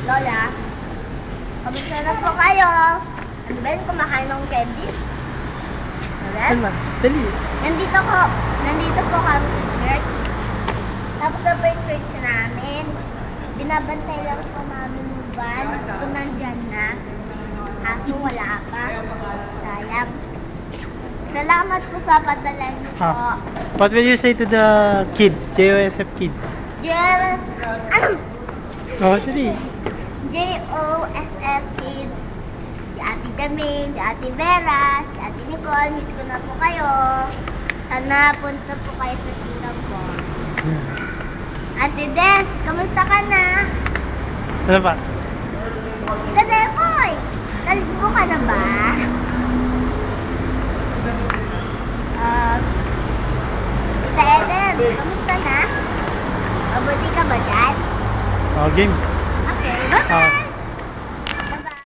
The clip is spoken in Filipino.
Lola, kamusta na po kayo? Ano ba yun, kumakain ng candy? Ano? Dali. Nandito po kami sa church. Tapos na po yung church namin. Binabantay lang po namin yung van kung nandyan na. Kaso wala pa. Sayang. Salamat po sa padala niyo po. What will you say to the kids? JOSF kids? Oh, dali. JOSF kids. Si Ate Daming, si Ate Vera, si Ate Nicole. Miss ko na po kayo. Sana punta po kayo sa Singapore. Ate Des, kamusta ka na? Ano pa? Ika Depoy, kalbo ka na ba? Tita Eden, kamusta na? Mabuti ka ba dyan? Oh, game. Okay, bye-bye!